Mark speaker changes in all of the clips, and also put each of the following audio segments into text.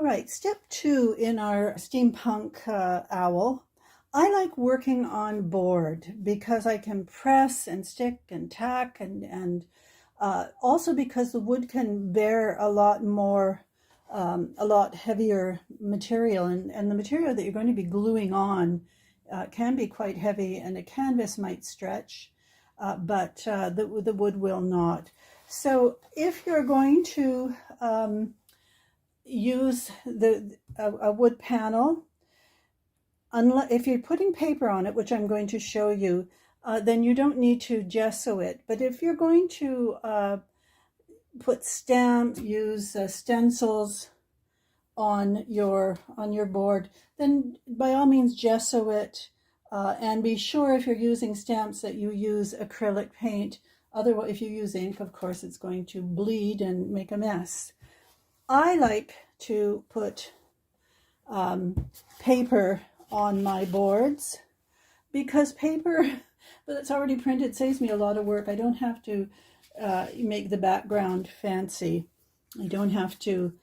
Speaker 1: right, step 2 in our steampunk owl. I like working on board because I can press and stick and tack and also because the wood can bear a lot more, a lot heavier material, and the material that you're going to be gluing on can be quite heavy, and the canvas might stretch, but the wood will not. So if you're going to use a wood panel, if you're putting paper on it, which I'm going to show you, then you don't need to gesso it. But if you're going to put stamps, use stencils on your board, then by all means gesso it, and be sure if you're using stamps that you use acrylic paint. Otherwise, if you use ink, of course, it's going to bleed and make a mess. I like to put paper on my boards because paper that's already printed saves me a lot of work. I don't have to make the background fancy. I don't have to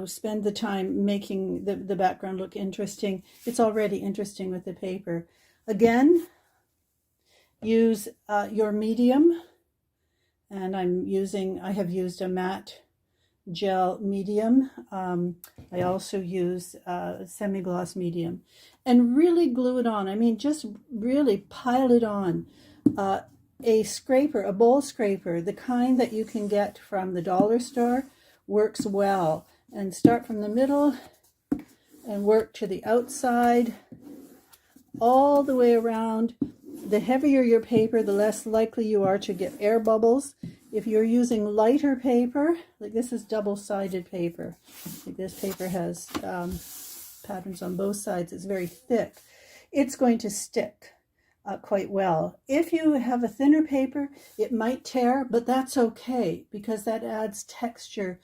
Speaker 1: spend the time making the background look interesting. It's already interesting with the paper. Again, use your medium, and I have used a matte gel medium. I also use semi-gloss medium, and really glue it on. I mean, just really pile it on. A scraper, a bowl scraper, the kind that you can get from the dollar store, works well. And start from the middle and work to the outside all the way around. The heavier your paper, the less likely you are to get air bubbles. If you're using lighter paper, like this is double-sided paper, like this paper has patterns on both sides, it's very thick, it's going to stick quite well. If you have a thinner paper, it might tear, but that's okay because that adds texture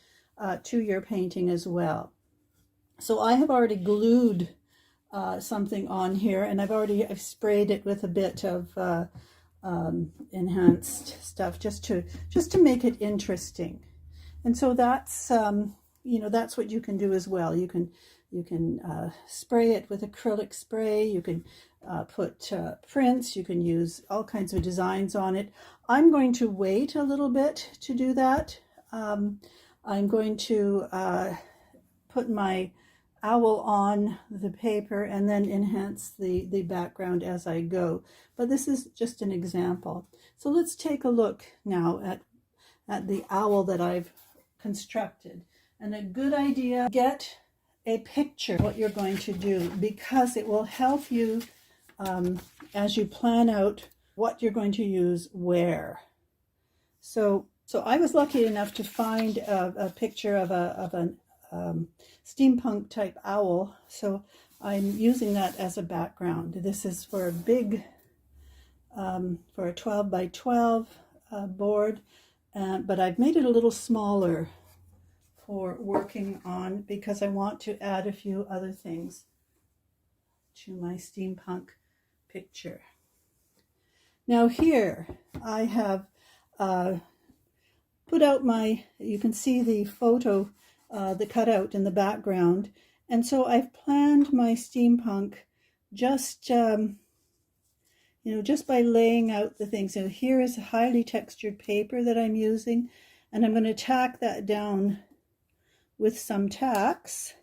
Speaker 1: to your painting as well. So I have already glued something on here, and I've sprayed it with a bit of enhanced stuff just to make it interesting. And so that's that's what you can do as well. You can spray it with acrylic spray. You can put prints. You can use all kinds of designs on it. I'm going to wait a little bit to do that. I'm going to put my owl on the paper and then enhance the background as I go. But this is just an example. So let's take a look now at the owl that I've constructed. And a good idea, get a picture of what you're going to do, because it will help you as you plan out what you're going to use where. So I was lucky enough to find a picture of a steampunk type owl, so I'm using that as a background. This is for a big, for a 12 by 12 board, but I've made it a little smaller for working on because I want to add a few other things to my steampunk picture. Now here I have put out you can see the photo, the cutout in the background, and so I've planned my steampunk just just by laying out the things. So here is a highly textured paper that I'm using, and I'm going to tack that down with some tacks,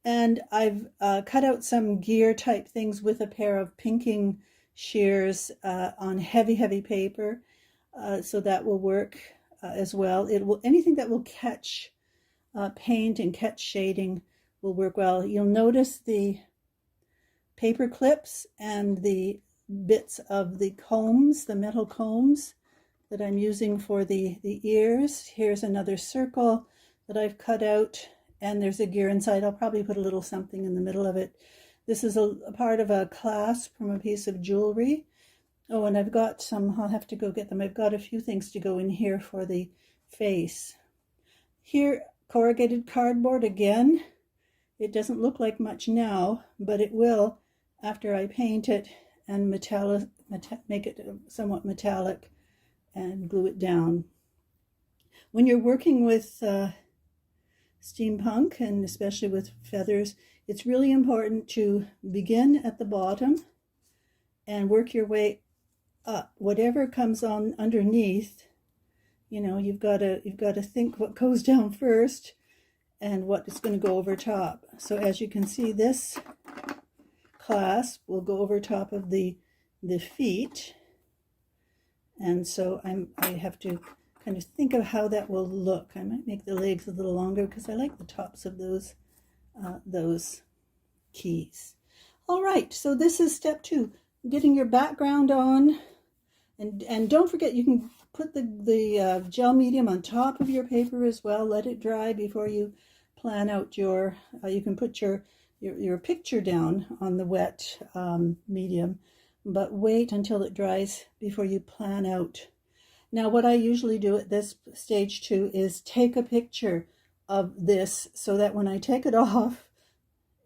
Speaker 1: and I've cut out some gear type things with a pair of pinking shears on heavy paper, so that will work as well. Anything that will catch paint and catch shading will work well. You'll notice the paper clips and the bits of the combs, the metal combs that I'm using for the ears. Here's another circle that I've cut out, and there's a gear inside. I'll probably put a little something in the middle of it. This is a part of a clasp from a piece of jewelry. Oh, and I've got some, I'll have to go get them. I've got a few things to go in here for the face. Here, corrugated cardboard again. It doesn't look like much now, but it will after I paint it and make it somewhat metallic and glue it down. When you're working with steampunk, and especially with feathers, it's really important to begin at the bottom and work your way up. Whatever comes on underneath, you know, you've got to think what goes down first and what is going to go over top. So as you can see, this clasp will go over top of the feet, and so I have to kind of think of how that will look. I might make the legs a little longer because I like the tops of those keys. All right, so this is step 2, getting your background on, and don't forget you can put the gel medium on top of your paper as well. Let it dry before you plan out your. You can put your picture down on the wet medium, but wait until it dries before you plan out. Now, what I usually do at this stage 2 is take a picture of this so that when I take it off,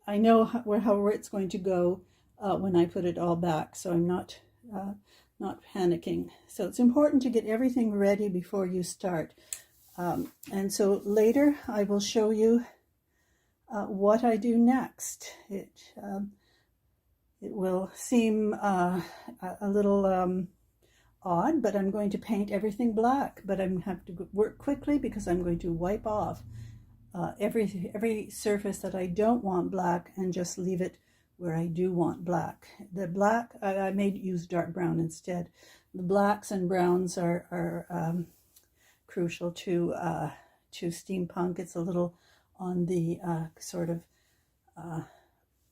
Speaker 1: I know where it's going to go when I put it all back, so I'm not panicking. So it's important to get everything ready before you start. And so later I will show you what I do next. It will seem a little odd, but I'm going to paint everything black, but I'm have to work quickly because I'm going to wipe off every surface that I don't want black and just leave it where I do want black. The black, I may use dark brown instead. The blacks and browns are crucial to steampunk. It's a little on the sort of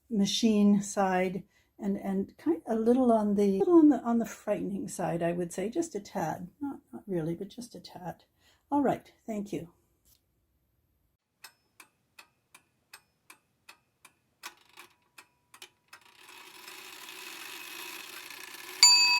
Speaker 1: machine side, and kind of a little on the frightening side, I would say, just a tad. Not really, but just a tad. All right, thank you.